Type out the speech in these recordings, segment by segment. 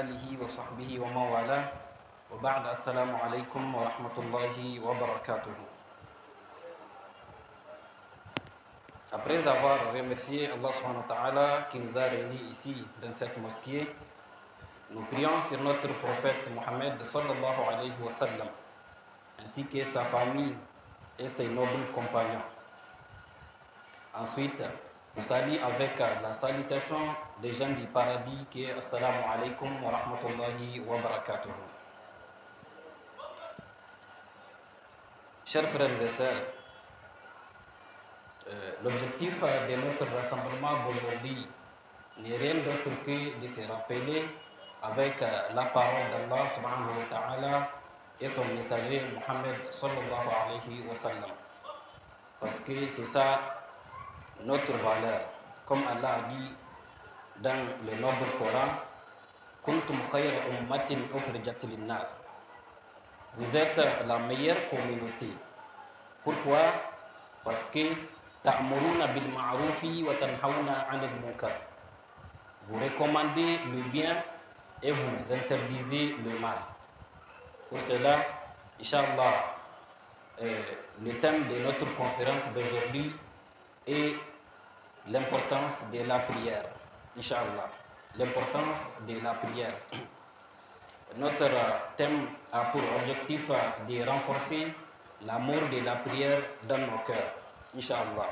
آله وصحبه ومن والاه وبعد السلام عليكم ورحمة الله وبركاته. Après avoir remercié Allah subhanahu wa ta'ala qui nous a réunis ici dans cette mosquée, nous prions sur notre prophète Mohammed sallallahu alayhi wa sallam, ainsi que sa famille et ses nobles compagnons. Ensuite, nous saluons avec la salutation des gens du paradis qui est Assalamu alaikum wa rahmatullahi wa barakatuh. Chers frères et sœurs, l'objectif de notre rassemblement d'aujourd'hui n'est rien d'autre que de se rappeler avec la parole d'Allah subhanahu wa ta'ala et son messager Mohammed sallallahu alayhi wa sallam. Parce que c'est ça notre valeur. Comme Allah a dit dans le noble Coran, Kuntum khayra ummatin ukhrijat lin-nas. Vous êtes la meilleure communauté. Pourquoi? Parce que ta'muruna bil ma'rufi wa tanhauna 'anil munkar. Vous recommandez le bien et vous interdisez le mal. Pour cela, Inch'Allah, le thème de notre conférence d'aujourd'hui est l'importance de la prière. Inch'Allah, l'importance de la prière. Notre thème a pour objectif de renforcer l'amour de la prière dans nos cœurs. Inch'Allah.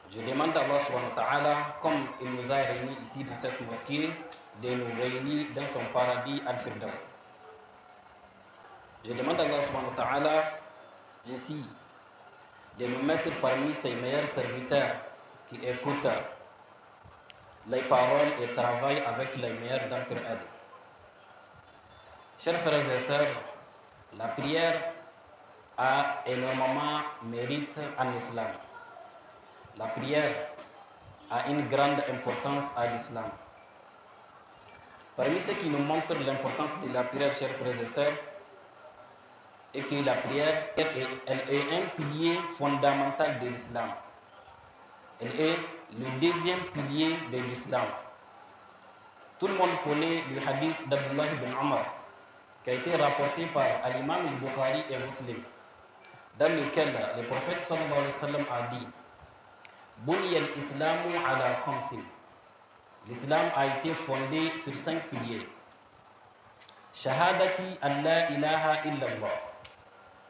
Je demande à Allah subhanahu wa ta'ala, comme il nous a réunis ici dans cette mosquée, de nous réunir dans son paradis Al-Firdaus. Je demande à Allah subhanahu wa ta'ala ainsi de nous mettre parmi ses meilleurs serviteurs qui écoutent les paroles et travaillent avec les meilleurs d'entre elles. Chers frères et sœurs, la prière a énormément mérite en islam. La prière a une grande importance à l'islam. Parmi ce qui nous montre l'importance de la prière, chers frères et sœurs, est que la prière elle est un pilier fondamental de l'islam. Elle est le deuxième pilier de l'islam. Tout le monde connaît le hadith d'Abdullah ibn Omar, qui a été rapporté par l'imam al-Bukhari et Muslim, dans lequel le prophète sallallahu alayhi wa sallam a dit Bunya al-Islamu ala khamsin. L'islam a été fondé sur 5 piliers. Shahadati an la ilaha illallah.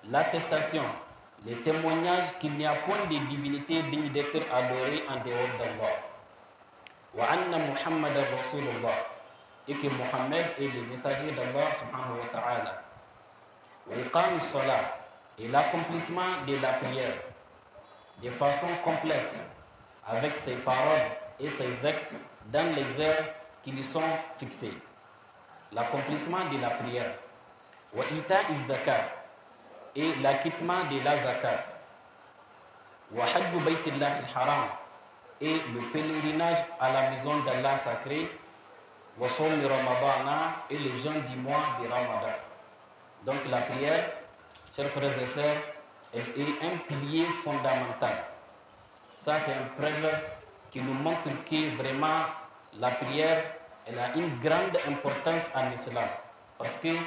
L'attestation, le témoignage qu'il n'y a point de divinité digne d'être adorée en dehors d'Allah. Wa anna Muhammadan Rasulullah. Et que Muhammad est le messager d'Allah subhanahu wa ta'ala. Wa iqam as-salat. Et l'accomplissement de la prière de façon complète, avec ses paroles et ses actes dans les heures qui lui sont fixées. L'accomplissement de la prière. Wa ita iz-zakat. Et l'acquittement de la zakat. Wa hajju baytillah al-haram. Et le pèlerinage à la maison d'Allah sacré. Wa sawmi ramadana. Et les jeûnes du mois de Ramadan. Donc la prière, chers frères et sœurs, elle est un pilier fondamental. Ça, c'est une preuve qui nous montre que vraiment la prière, elle a une grande importance en islam. Parce qu'elle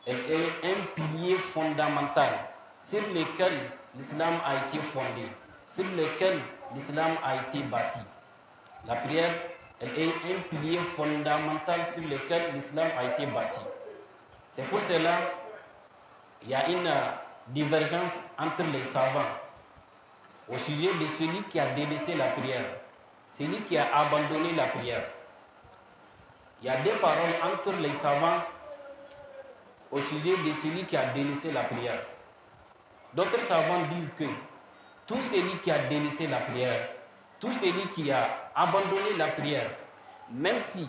est un pilier fondamental sur lequel l'islam a été fondé, sur lequel l'islam a été bâti. La prière, elle est un pilier fondamental sur lequel l'islam a été bâti. C'est pour cela qu'il y a une divergence entre les savants au sujet de celui qui a délaissé la prière, celui qui a abandonné la prière. Il y a des paroles entre les savants au sujet de celui qui a délaissé la prière. D'autres savants disent que tout celui qui a délaissé la prière, tout celui qui a abandonné la prière, même si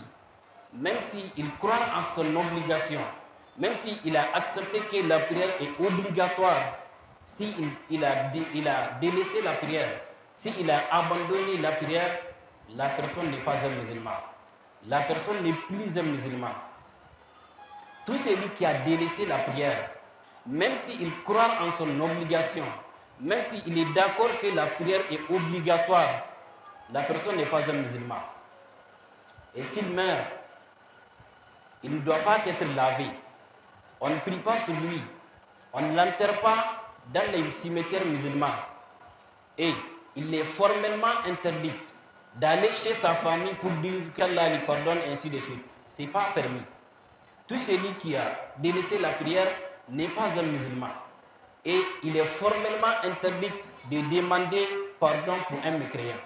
il croit en son obligation, même s'il a accepté que la prière est obligatoire, s'il a délaissé la prière, s'il a abandonné la prière, la personne n'est pas un musulman. La personne n'est plus un musulman. Tout celui qui a délaissé la prière, même s'il croit en son obligation, même s'il est d'accord que la prière est obligatoire, la personne n'est pas un musulman. Et s'il meurt, il ne doit pas être lavé. On ne prie pas sur lui. On ne l'enterre pas dans les cimetières musulmans. Et il est formellement interdit d'aller chez sa famille pour dire qu'Allah lui pardonne, ainsi de suite. Ce n'est pas permis. Tout celui qui a délaissé la prière n'est pas un musulman. Et il est formellement interdit de demander pardon pour un mécréant.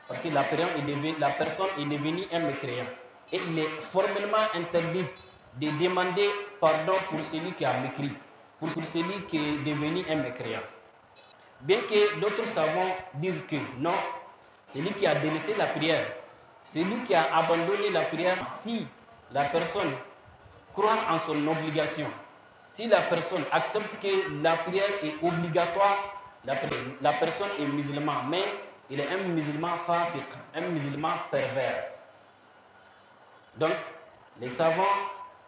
Parce que la personne est devenue un mécréant. Et il est formellement interdit de demander pardon pour celui qui a mécrit, pour celui qui est devenu un mécréant. Bien que d'autres savants disent que non, celui qui a délaissé la prière, celui qui a abandonné la prière, si la personne croit en son obligation, si la personne accepte que la prière est obligatoire, la personne est musulman, mais il est un musulman fasiq, un musulman pervers. Donc, les savants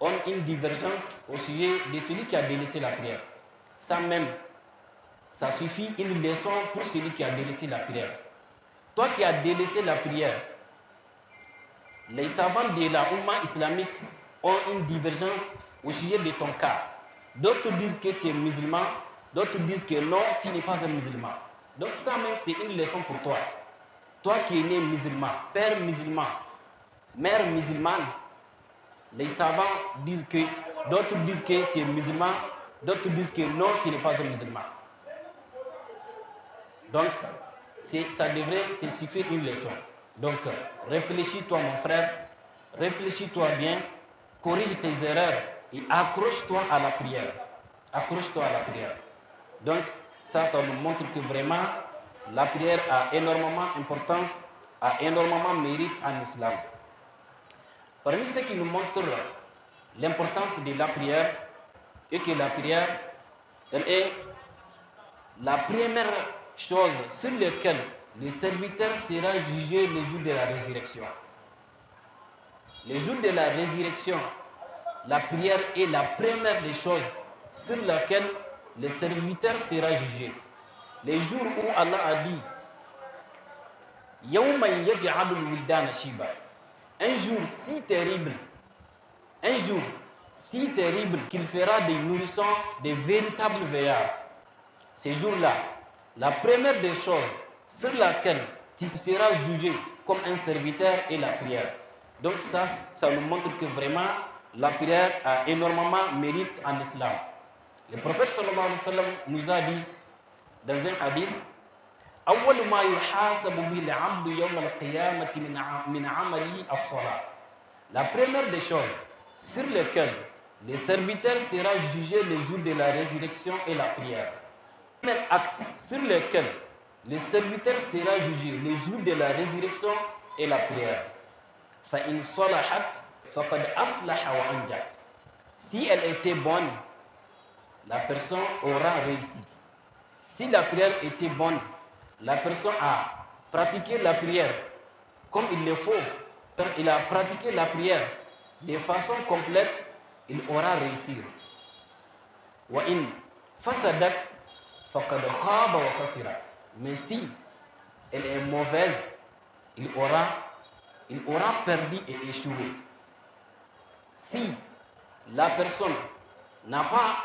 ont une divergence au sujet de celui qui a délaissé la prière. Ça même, ça suffit une leçon pour celui qui a délaissé la prière. Toi qui as délaissé la prière, les savants de la Oumma islamique ont une divergence au sujet de ton cas. D'autres disent que tu es musulman, d'autres disent que non, tu n'es pas un musulman. Donc ça même, c'est une leçon pour toi. Toi qui es né musulman, père musulman, mère musulmane, les savants disent que, d'autres disent que tu es musulman, d'autres disent que non, tu n'es pas un musulman. Donc, ça devrait te suffire une leçon. Donc, réfléchis-toi mon frère, réfléchis-toi bien, corrige tes erreurs et accroche-toi à la prière. Accroche-toi à la prière. Donc, ça nous montre que vraiment, la prière a énormément d'importance, a énormément de mérite en islam. Parmi ce qui nous montre l'importance de la prière, et que la prière, elle est la première chose sur laquelle le serviteur sera jugé le jour de la résurrection. Le jour de la résurrection, la prière est la première des choses sur laquelle le serviteur sera jugé. Les jours où Allah a dit Yawma yaj'alul wildana shiba, un jour si terrible qu'il fera des nourrissons des véritables veillards. Ces jours-là, la première des choses sur laquelle tu seras jugé comme un serviteur est la prière. Donc ça nous montre que vraiment la prière a énormément de mérite en islam. Le prophète sallallahu alayhi wa sallam nous a dit dans un hadith أول ما يحاسب به العبد يوم القيامة من عمله الصلاة. La première des choses sur lesquelles le serviteur sera jugé le jour de la résurrection est la prière. Le premier acte sur lequel le serviteur sera jugé le jour de la résurrection est la prière. فإن صلحت فقد أفلح وأنجح. Si elle était bonne, la personne aura réussi. Si la prière était bonne, la personne a pratiqué la prière comme il le faut, il a pratiqué la prière de façon complète, il aura réussi. وَإِنْ فَسَدَتْ فَقَدْ خَابَ وَخَسِرَ. Mais si elle est mauvaise, il aura perdu et échoué. Si la personne n'a pas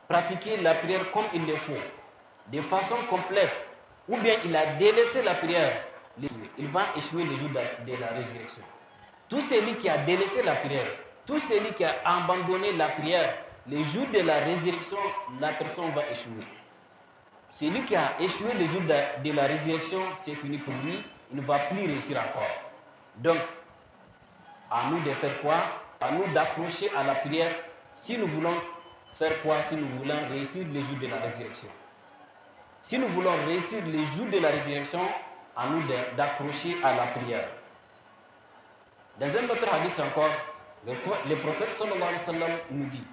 pratiqué la prière comme il le faut, de façon complète, ou bien il a délaissé la prière, il va échouer le jour de la résurrection. Tout celui qui a délaissé la prière, tout celui qui a abandonné la prière, le jour de la résurrection, la personne va échouer. Celui qui a échoué le jour de la résurrection, c'est fini pour lui, il ne va plus réussir encore. Donc, à nous de faire quoi? À nous d'accrocher à la prière si nous voulons faire quoi? Si nous voulons réussir le jour de la résurrection. Si nous voulons réussir les jours de la résurrection, à nous d'accrocher à la prière. Dans un autre hadith encore, le prophète sallallahu alayhi wa sallam nous dit,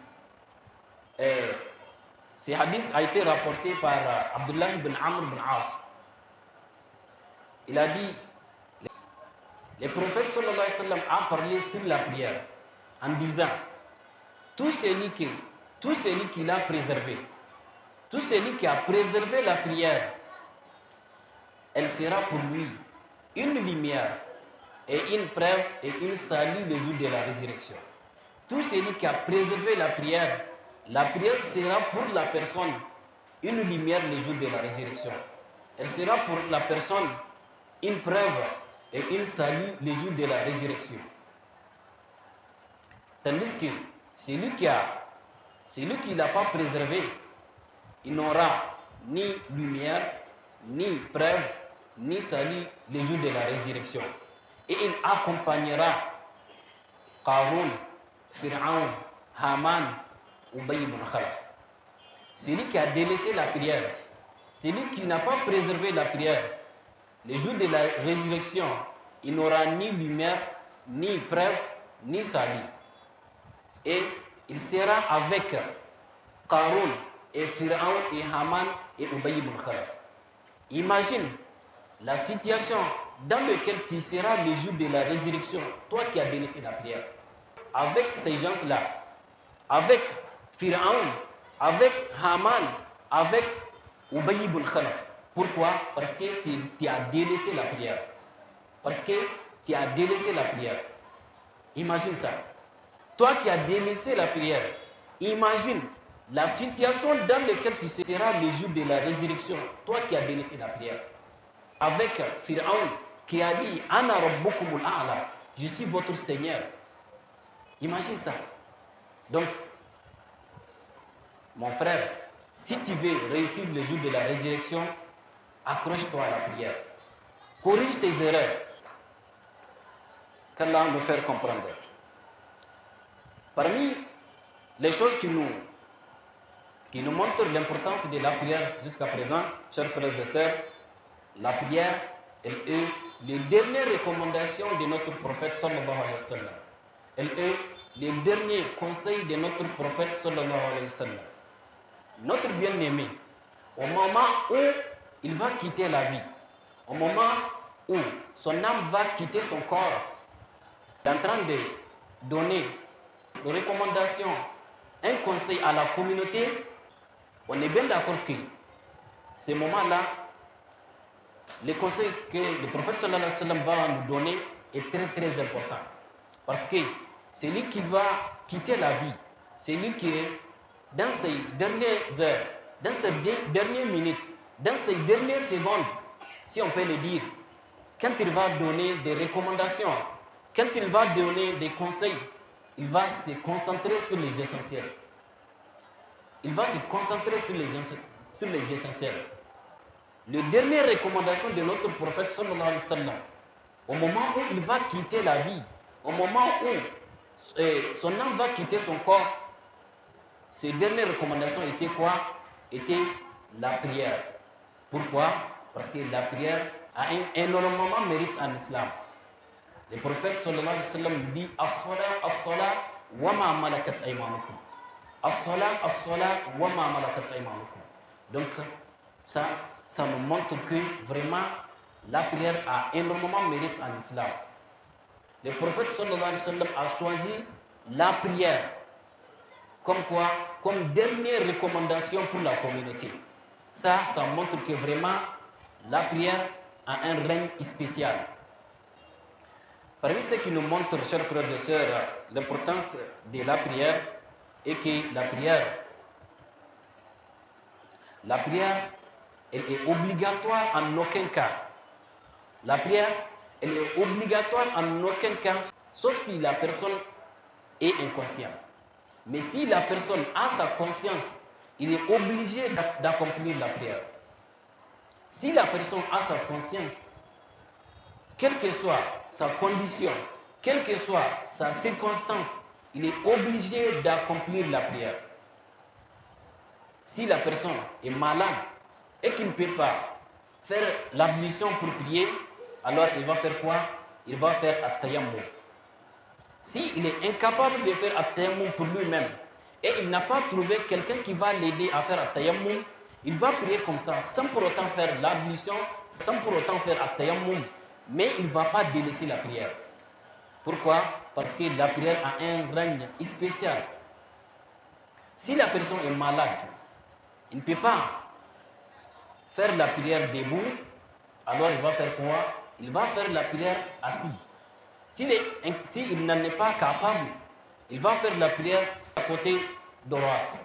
ce hadith a été rapporté par Abdullah ibn Amr ibn As. Il a dit, le prophète sallallahu alayhi wa sallam a parlé sur la prière en disant, tout celui qui l'a préservé, tout celui qui a préservé la prière, elle sera pour lui une lumière et une preuve et une salut le jour de la résurrection. Tout celui qui a préservé la prière sera pour la personne une lumière le jour de la résurrection. Elle sera pour la personne une preuve et une salut le jour de la résurrection. Tandis que celui qui ne l'a pas préservé, il n'aura ni lumière, ni preuve, ni salut le jour de la résurrection. Et il accompagnera Qarun, Pharaon, Haman, Ubay ibn Khalaf. Celui qui a délaissé la prière, celui qui n'a pas préservé la prière, le jour de la résurrection, il n'aura ni lumière, ni preuve, ni salut. Et il sera avec Qarun et Pharaon et Haman et Ubay ibn Khalaf. Imagine la situation dans laquelle tu seras le jour de la résurrection, toi qui as délaissé la prière. Avec ces gens-là, avec Pharaon, avec Haman, avec Ubay ibn Khalaf. Pourquoi? Parce que tu as délaissé la prière. Parce que tu as délaissé la prière. Imagine ça. Toi qui as délaissé la prière, imagine la situation dans laquelle tu seras le jour de la résurrection, toi qui as délaissé la prière. Avec Pharaon qui a dit Ana rabbukumul a'la, je suis votre Seigneur. Imagine ça. Donc, mon frère, si tu veux réussir le jour de la résurrection, accroche-toi à la prière. Corrige tes erreurs. Qu'Allah nous fasse comprendre. Parmi les choses qui nous montrent l'importance de la prière jusqu'à présent, chers frères et sœurs, la prière, elle est les dernières recommandations de notre prophète sallallahu alayhi wa sallam. Elle est les derniers conseils de notre prophète sallallahu alayhi wa sallam. Notre bien-aimé, au moment où il va quitter la vie, au moment où son âme va quitter son corps, il est en train de donner des recommandations, un conseil à la communauté. On est bien d'accord que ce moment-là, le conseil que le prophète sallallahu alayhi wa sallam va nous donner est très très important. Parce que celui qui va quitter la vie, celui qui est dans ces dernières heures, dans ces dernières minutes, dans ces dernières secondes, si on peut le dire, quand il va donner des recommandations, quand il va donner des conseils, il va se concentrer sur les essentiels. Il va se concentrer sur les essentiels. La dernière recommandation de notre prophète sallallahu alayhi wa sallam, au moment où il va quitter la vie, au moment où son âme va quitter son corps, ces dernières recommandations étaient quoi? Était la prière. Pourquoi? Parce que la prière a énormément de mérite en islam. Le prophète sallallahu alayhi wa sallam dit As-salat, as-salat, wa ma malakat aymanukum. As-salat, as-salat, wa ma malakat aymanukum. Donc, ça nous montre que vraiment la prière a énormément de mérite en islam. Le prophète sallallahu alayhi wa sallam a choisi la prière comme quoi? Comme dernière recommandation pour la communauté. Ça montre que vraiment la prière a un règne spécial. Parmi ce qui nous montre, chers frères et sœurs, l'importance de la prière est que la prière, elle est obligatoire en aucun cas. La prière, elle est obligatoire en aucun cas, sauf si la personne est inconsciente. Mais si la personne a sa conscience, il est obligé d'accomplir la prière. Si la personne a sa conscience, quelle que soit sa condition, quelle que soit sa circonstance, il est obligé d'accomplir la prière. Si la personne est malade et qu'il ne peut pas faire l'ablution pour prier, alors il va faire quoi? Il va faire at-tayammum. S'il est incapable de faire at-tayammum pour lui-même et il n'a pas trouvé quelqu'un qui va l'aider à faire at-tayammum, il va prier comme ça, sans pour autant faire l'ablution, sans pour autant faire at-tayammum, mais il ne va pas délaisser la prière. Pourquoi? Parce que la prière a un règne spécial. Si la personne est malade, il ne peut pas faire la prière debout, alors il va faire quoi? Il va faire la prière assis. S'il n'en est pas capable, il va faire la prière à côté droite.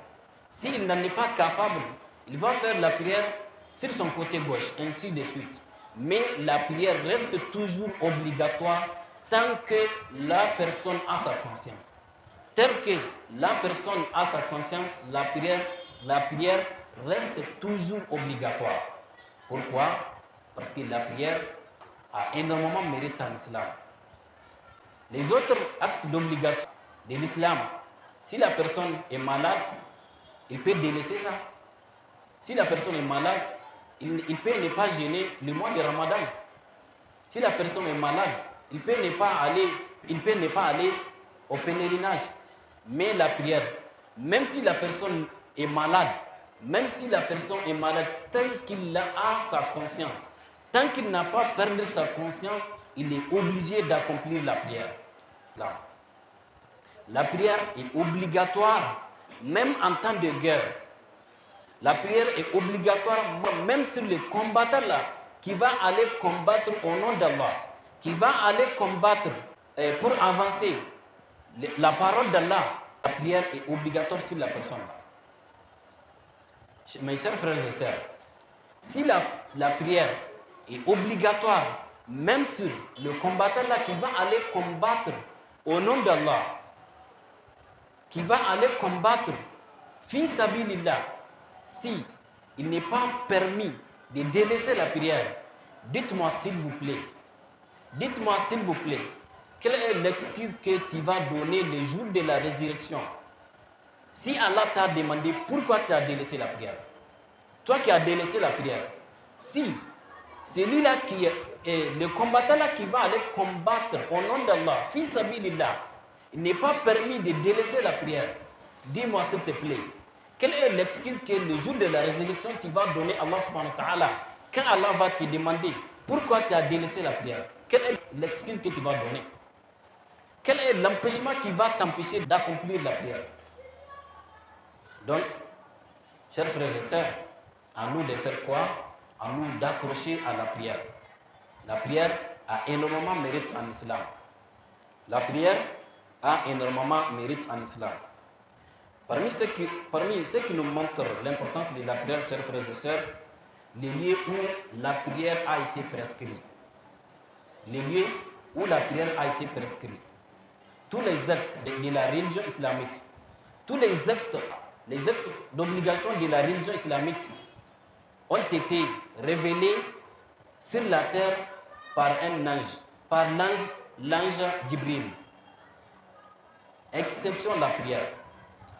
S'il n'en est pas capable, il va faire la prière sur son côté gauche, ainsi de suite. Mais la prière reste toujours obligatoire tant que la personne a sa conscience. Tel que la personne a sa conscience, la prière reste toujours obligatoire. Pourquoi? Parce que la prière a énormément mérite en islam. Les autres actes d'obligation de l'islam, si la personne est malade, il peut délaisser ça. Si la personne est malade, il peut ne pas jeûner le mois de Ramadan. Si la personne est malade, il peut ne pas aller au pèlerinage. Mais la prière, même si la personne est malade, tant qu'il a sa conscience, tant qu'il n'a pas perdu sa conscience, il est obligé d'accomplir la prière. La prière est obligatoire, même en temps de guerre. La prière est obligatoire, même sur le combattant là, qui va aller combattre au nom d'Allah, qui va aller combattre pour avancer la parole d'Allah. La prière est obligatoire sur la personne. Mes chers frères et sœurs, si la prière est obligatoire, même sur le combattant là qui va aller combattre au nom d'Allah, qui va aller combattre fi sabilillah, si il n'est pas permis de délaisser la prière, dites-moi s'il vous plaît, quelle est l'excuse que tu vas donner le jour de la résurrection? Si Allah t'a demandé pourquoi tu as délaissé la prière, toi qui as délaissé la prière, si celui-là qui est le combattant là qui va aller combattre au nom d'Allah, fi sabilillah, il n'est pas permis de délaisser la prière, dis-moi s'il te plaît, quelle est l'excuse que le jour de la résurrection tu vas donner à Allah subhanahu wa ta'ala quand Allah va te demander pourquoi tu as délaissé la prière? Quelle est l'excuse que tu vas donner? Quel est l'empêchement qui va t'empêcher d'accomplir la prière? Donc, chers frères et sœurs, à nous de faire quoi? À nous d'accrocher à la prière. La prière a énormément mérite en islam. La prière a énormément mérite en islam. Parmi ceux qui nous montrent l'importance de la prière, chers frères et sœurs, les lieux où la prière a été prescrite. Les lieux où la prière a été prescrite. Tous les actes de la religion islamique, tous les actes d'obligation de la religion islamique ont été révélés sur la terre par un ange, par l'ange Jibril. Exception la prière,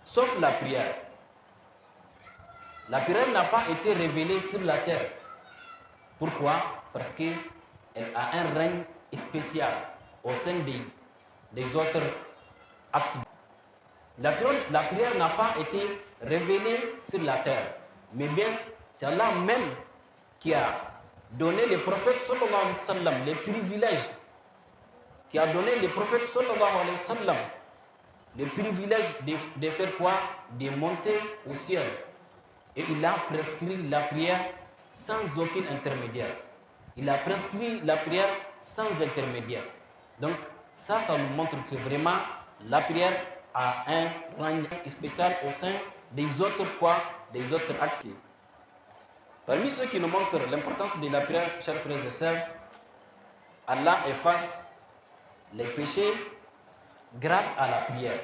sauf la prière. La prière n'a pas été révélée sur la terre. Pourquoi? Parce qu'elle a un règne spécial au sein des autres actes. La prière n'a pas été révélée sur la terre, mais bien c'est Allah même qui a donné le prophète sallallahu alayhi wa sallam les privilèges, qui a donné le prophète sallallahu alayhi wa sallam le privilège de faire quoi? De monter au ciel. Et il a prescrit la prière sans aucun intermédiaire. Il a prescrit la prière sans intermédiaire. Donc, ça nous montre que vraiment, la prière a un rang spécial au sein des autres actes. Parmi ceux qui nous montrent l'importance de la prière, chers frères et sœurs, Allah efface les péchés grâce à la prière.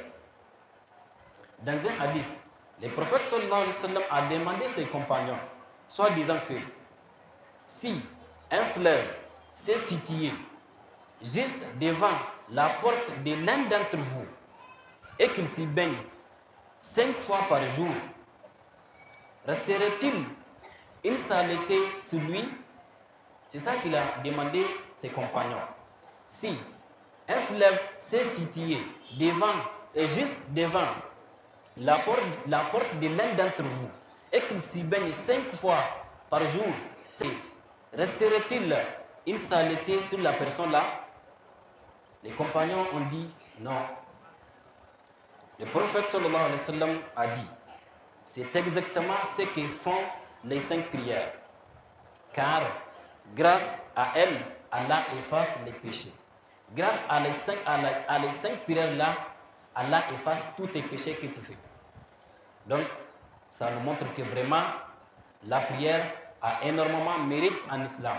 Dans un hadith, le prophète sallallahu alayhi wa sallam a demandé à ses compagnons, soit disant que si un fleuve s'est situé juste devant la porte de l'un d'entre vous et qu'il s'y baigne 5 fois par jour, resterait-il une saleté sur lui? C'est ça qu'il a demandé à ses compagnons. Si un fleuve s'est situé juste devant la porte de l'un d'entre vous et qu'il s'y baigne 5 fois par jour, resterait-il une saleté sur la personne là? Les compagnons ont dit non. Le prophète sallallahu alayhi wa sallam a dit, c'est exactement ce que font les 5 prières, car grâce à elles, Allah efface les péchés. Grâce à les cinq prières-là, Allah efface tous tes péchés que tu fais. Donc, ça nous montre que vraiment, la prière a énormément de mérite en islam.